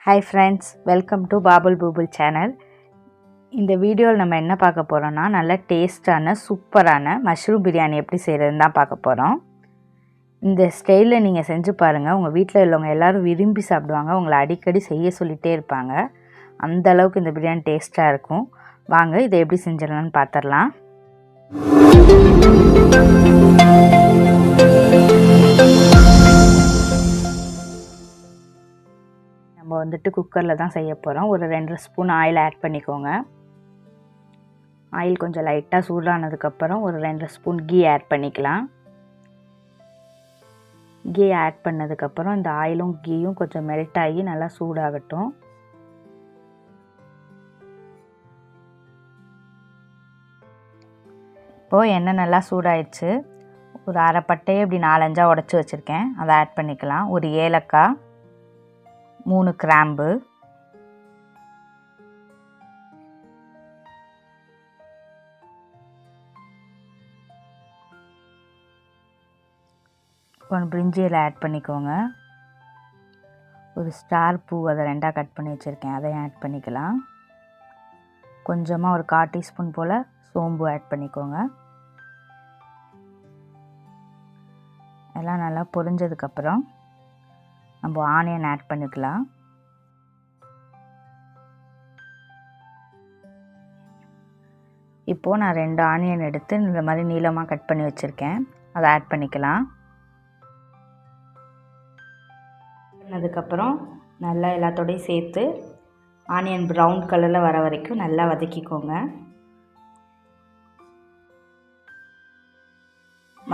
Hi friends, welcome to பாபுல் பூபுல் channel. இந்த வீடியோவில் நம்ம என்ன பார்க்க போகிறோன்னா, நல்ல டேஸ்டான சூப்பரான மஷ்ரூம் பிரியாணி எப்படி செய்கிறதுன்னு தான் பார்க்க போகிறோம். இந்த ஸ்டைலில் நீங்கள் செஞ்சு பாருங்கள், உங்கள் வீட்டில் உள்ளவங்க எல்லோரும் விரும்பி சாப்பிடுவாங்க. உங்களை அடிக்கடி செய்ய சொல்லிகிட்டே இருப்பாங்க. அந்த அளவுக்கு இந்த பிரியாணி டேஸ்ட்டாக இருக்கும். வாங்க இதை எப்படி செஞ்சிடலான்னு பார்த்துடலாம். நம்ம வந்துட்டு குக்கரில் தான் செய்ய போகிறோம். ஒரு 2 ஸ்பூன் ஆயில் ஆட் பண்ணிக்கோங்க. ஆயில் கொஞ்சம் லைட்டாக சூடானதுக்கப்புறம் ஒரு 2 ஸ்பூன் கீ ஆட் பண்ணிக்கலாம். கீ ஆட் பண்ணதுக்கப்புறம் இந்த ஆயிலும் கீயும் கொஞ்சம் மெல்ட் ஆகி நல்லா சூடாகட்டும். இப்போது எண்ணெய் நல்லா சூடாயிடுச்சு. ஒரு அரை பட்டையை இப்படி 4-5 உடச்சி வச்சுருக்கேன், அதை ஆட் பண்ணிக்கலாம். ஒரு ஏலக்காய், 3 கிராம்பு, கொஞ்சம் பிரிஞ்சி இலை ஆட் பண்ணிக்கோங்க. ஒரு ஸ்டார் பூ அதை 2ஆக கட் பண்ணி வச்சுருக்கேன், அதையும் ஆட் பண்ணிக்கலாம். கொஞ்சமாக ஒரு 1/4 டீஸ்பூன் போல் சோம்பு ஆட் பண்ணிக்கோங்க. எல்லாம் நல்லா பொரிஞ்சதுக்கப்புறம் நம்ம ஆனியன் ஆட் பண்ணிக்கலாம். இப்போது நான் 2 ஆனியன் எடுத்து இந்த மாதிரி நீளமாக கட் பண்ணி வச்சுருக்கேன், அதை ஆட் பண்ணிக்கலாம். அதுக்கப்புறம் நல்லா எல்லாத்தோடையும் சேர்த்து ஆனியன் ப்ரௌன் கலரில் வர வரைக்கும் நல்லா வதக்கிக்கோங்க.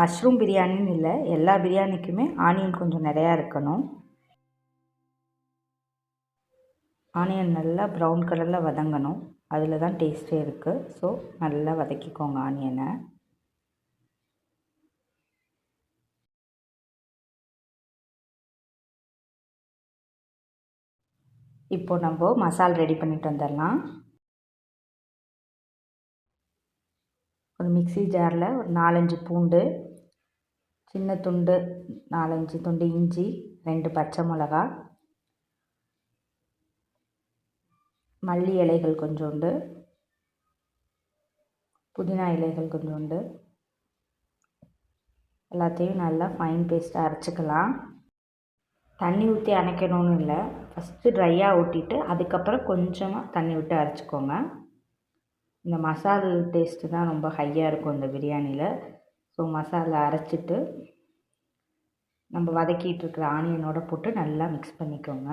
மஷ்ரூம் பிரியாணின்னு இல்லை, எல்லா பிரியாணிக்குமே ஆனியன் கொஞ்சம் நிறையா இருக்கணும். ஆனியன் நல்லா ப்ரௌன் கலரில் வதங்கணும், அதில் தான் டேஸ்ட்டே இருக்குது. ஸோ நல்லா வதக்கிக்கோங்க ஆனியனை. இப்போது நம்ம மசாலா ரெடி பண்ணிட்டு வந்துடலாம். ஒரு மிக்ஸி ஜாரில் ஒரு 4-5 பூண்டு, சின்ன துண்டு 4-5 துண்டு இஞ்சி, 2 பச்சை மிளகா, மல்லி இலைகள் கொஞ்சோண்டு, புதினா இலைகள் கொஞ்சோண்டு, எல்லாத்தையும் நல்லா ஃபைன் பேஸ்ட்டாக அரைச்சிக்கலாம். தண்ணி ஊற்றி அரைக்கணும்னு இல்லை, ஃபஸ்ட்டு ட்ரையாக ஊற்றிட்டு அதுக்கப்புறம் கொஞ்சமாக தண்ணி விட்டு அரைச்சிக்கோங்க. இந்த மசாலா டேஸ்ட்டு தான் ரொம்ப ஹையாக இருக்கும் இந்த பிரியாணியில். ஸோ மசாலா அரைச்சிட்டு நம்ம வதக்கிட்டு இருக்கிற ஆனியனோட போட்டு நல்லா மிக்ஸ் பண்ணிக்கோங்க.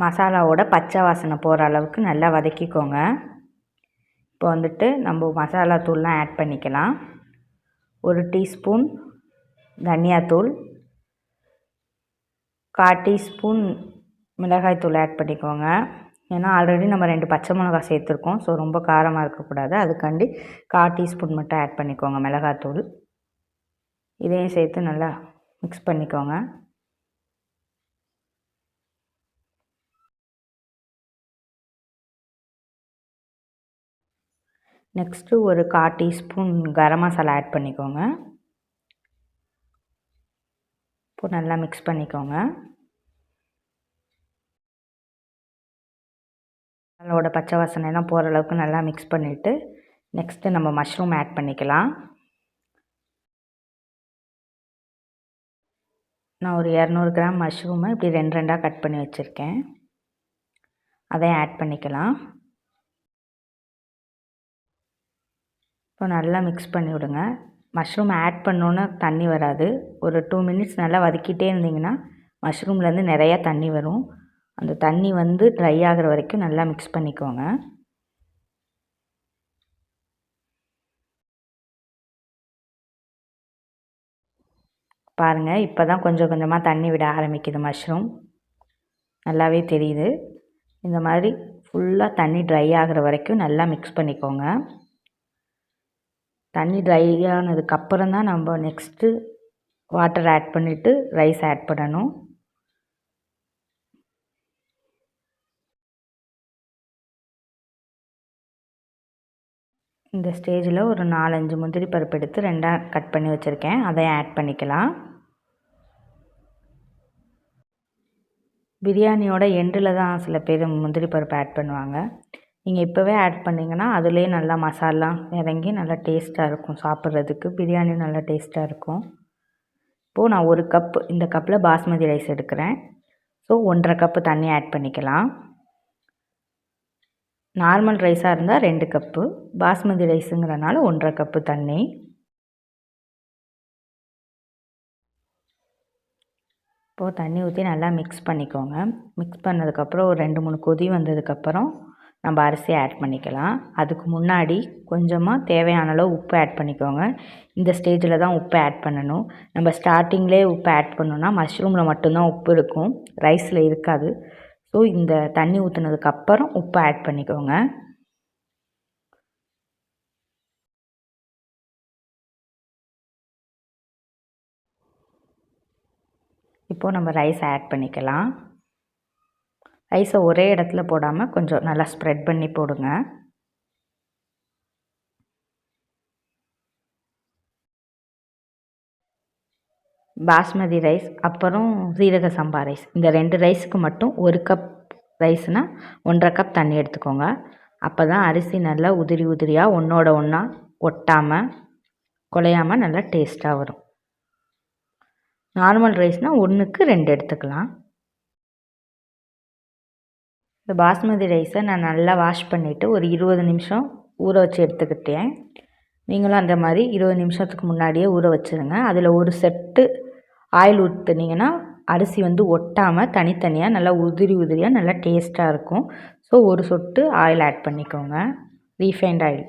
மசாலாவோட பச்சை வாசனை போகிற அளவுக்கு நல்லா வதக்கிக்கோங்க. இப்போ வந்துட்டு நம்ம மசாலா தூள்லாம் ஆட் பண்ணிக்கலாம். 1 டீஸ்பூன் தனியாத்தூள், 1/4 டீஸ்பூன் மிளகாய்த்தூள் ஆட் பண்ணிக்கோங்க. ஏன்னா ஆல்ரெடி நம்ம 2 பச்சை மிளகாய் சேர்த்துருக்கோம், ஸோ ரொம்ப காரமாக இருக்கக்கூடாது. அதுக்காண்டி 1/4 டீஸ்பூன் மட்டும் ஆட் பண்ணிக்கோங்க மிளகாய்த்தூள். இதையும் சேர்த்து நல்லா மிக்ஸ் பண்ணிக்கோங்க. நெக்ஸ்ட்டு ஒரு 1/4 டீஸ்பூன் கரம் மசாலா ஆட் பண்ணிக்கோங்க. இப்போ நல்லா மிக்ஸ் பண்ணிக்கோங்க. அதோட பச்சை வாசனைலாம் போகிற அளவுக்கு நல்லா மிக்ஸ் பண்ணிவிட்டு நெக்ஸ்ட்டு நம்ம மஷ்ரூம் ஆட் பண்ணிக்கலாம். நான் ஒரு 200 கிராம் மஷ்ரூமை இப்படி 2 கட் பண்ணி வச்சுருக்கேன், அதையும் ஆட் பண்ணிக்கலாம். இப்போ நல்லா மிக்ஸ் பண்ணி விடுங்க. மஷ்ரூம் ஆட் பண்ணோன்னே தண்ணி வராது. ஒரு 2 மினிட்ஸ் நல்லா வதக்கிட்டே இருந்திங்கன்னா மஷ்ரூம்லேருந்து நிறையா தண்ணி வரும். அந்த தண்ணி வந்து ட்ரை ஆகிற வரைக்கும் நல்லா மிக்ஸ் பண்ணிக்கோங்க. பாருங்கள், இப்போ தான் கொஞ்சம் கொஞ்சமாக தண்ணி விட ஆரம்பிக்குது மஷ்ரூம், நல்லாவே தெரியுது. இந்த மாதிரி ஃபுல்லாக தண்ணி ட்ரை ஆகிற வரைக்கும் நல்லா மிக்ஸ் பண்ணிக்கோங்க. தண்ணி ட்ரை ஆனதுக்கப்புறம் தான் நம்ம நெக்ஸ்ட்டு வாட்டர் ஆட் பண்ணிவிட்டு ரைஸ் ஆட் பண்ணணும். இந்த ஸ்டேஜில் ஒரு 4-5 முந்திரி பருப்பு எடுத்து 2ஆக கட் பண்ணி வச்சுருக்கேன், அதையும் ஆட் பண்ணிக்கலாம். பிரியாணியோட எண்டில் தான் சில பேர் முந்திரி பருப்பு ஆட் பண்ணுவாங்க. நீங்கள் இப்போவே ஆட் பண்ணிங்கன்னா அதுலேயே நல்லா மசாலா இறங்கி நல்லா டேஸ்ட்டாக இருக்கும். சாப்பிட்றதுக்கு பிரியாணி நல்லா டேஸ்ட்டாக இருக்கும். இப்போது நான் 1 கப்பு, இந்த கப்பில் பாஸ்மதி ரைஸ் எடுக்கிறேன். ஸோ 1.5 கப்பு தண்ணி ஆட் பண்ணிக்கலாம். நார்மல் ரைஸாக இருந்தால் 2 கப்பு, பாஸ்மதி ரைஸுங்கிறனால 1.5 கப்பு தண்ணி. இப்போது தண்ணி ஊற்றி நல்லா மிக்ஸ் பண்ணிக்கோங்க. மிக்ஸ் பண்ணதுக்கப்புறம் ஒரு 2-3 கொதி வந்ததுக்கப்புறம் நம்ம அரிசியை ஆட் பண்ணிக்கலாம். அதுக்கு முன்னாடி கொஞ்சமாக தேவையான அளவு உப்பு ஆட் பண்ணிக்கோங்க. இந்த ஸ்டேஜில் தான் உப்பு ஆட் பண்ணணும். நம்ம ஸ்டார்டிங்லேயே உப்பு ஆட் பண்ணோன்னா மஷ்ரூமில் மட்டும்தான் உப்பு இருக்கும், ரைஸில் இருக்காது. ஸோ இந்த தண்ணி ஊற்றுனதுக்கப்புறம் உப்பு ஆட் பண்ணிக்கோங்க. இப்போது நம்ம ரைஸ் ஆட் பண்ணிக்கலாம். ரைஸை ஒரே இடத்துல போடாமல் கொஞ்சம் நல்லா ஸ்ப்ரெட் பண்ணி போடுங்க. பாஸ்மதி ரைஸ் அப்புறம் சீரக சம்பா ரைஸ், இந்த 2 ரைஸுக்கு மட்டும் 1 கப் ரைஸ்னால் 1.5 கப் தண்ணி எடுத்துக்கோங்க. அப்போ தான் அரிசி நல்லா உதிரி உதிரியாக ஒன்றோட ஒன்றா ஒட்டாமல் குலையாமல் நல்லா டேஸ்ட்டாக வரும். நார்மல் ரைஸ்னால் 1க்கு 2 எடுத்துக்கலாம். இந்த பாஸ்மதி ரைஸை நான் நல்லா வாஷ் பண்ணிவிட்டு ஒரு 20 நிமிஷம் ஊற வச்சு எடுத்துக்கிட்டேன். நீங்களும் அந்த மாதிரி 20 நிமிஷத்துக்கு முன்னாடியே ஊற வச்சுருங்க. அதில் ஒரு செட்டு ஆயில் ஊற்றுனீங்கன்னா அரிசி ஒட்டாமல் தனித்தனியாக நல்லா உதிரி உதிரியாக நல்லா டேஸ்ட்டாக இருக்கும். ஸோ ஒரு சொட்டு ஆயில் ஆட் பண்ணிக்கோங்க, ரீஃபைண்ட் ஆயில்.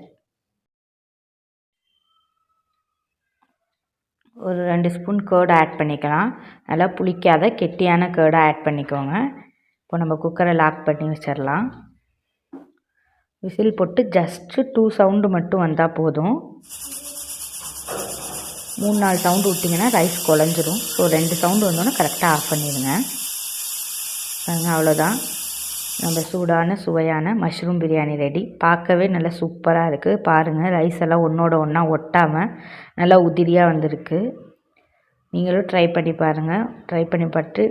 ஒரு 2 ஸ்பூன் கேர்டு ஆட் பண்ணிக்கலாம். நல்லா புளிக்காத கெட்டியான கேர்டை ஆட் பண்ணிக்கோங்க. இப்போ நம்ம குக்கரை லாக் பண்ணி வச்சிடலாம். விசில் போட்டு ஜஸ்ட்டு 2 சவுண்டு மட்டும் வந்தால் போதும். 3-4 சவுண்டு விட்டிங்கன்னா ரைஸ் குழஞ்சிரும். ஸோ 2 சவுண்டு வந்தோன்னே கரெக்டாக ஆஃப் பண்ணிடுங்க. அவ்வளோதான், நம்ம சூடான சுவையான மஷ்ரூம் பிரியாணி ரெடி. பார்க்கவே நல்லா சூப்பராக இருக்குது. பாருங்கள், ரைஸ் எல்லாம் ஒன்றோட ஒன்றா ஒட்டாமல் நல்லா உதிரியாக வந்திருக்கு. நீங்களும் ட்ரை பண்ணி பாருங்கள். ட்ரை பண்ணி பார்த்து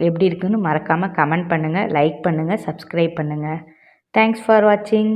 எப்படி இருக்குதுன்னு மறக்காமல் கமெண்ட் பண்ணுங்கள், லைக் பண்ணுங்கள், சப்ஸ்கிரைப் பண்ணுங்கள். தேங்க்ஸ் ஃபார் வாட்சிங்.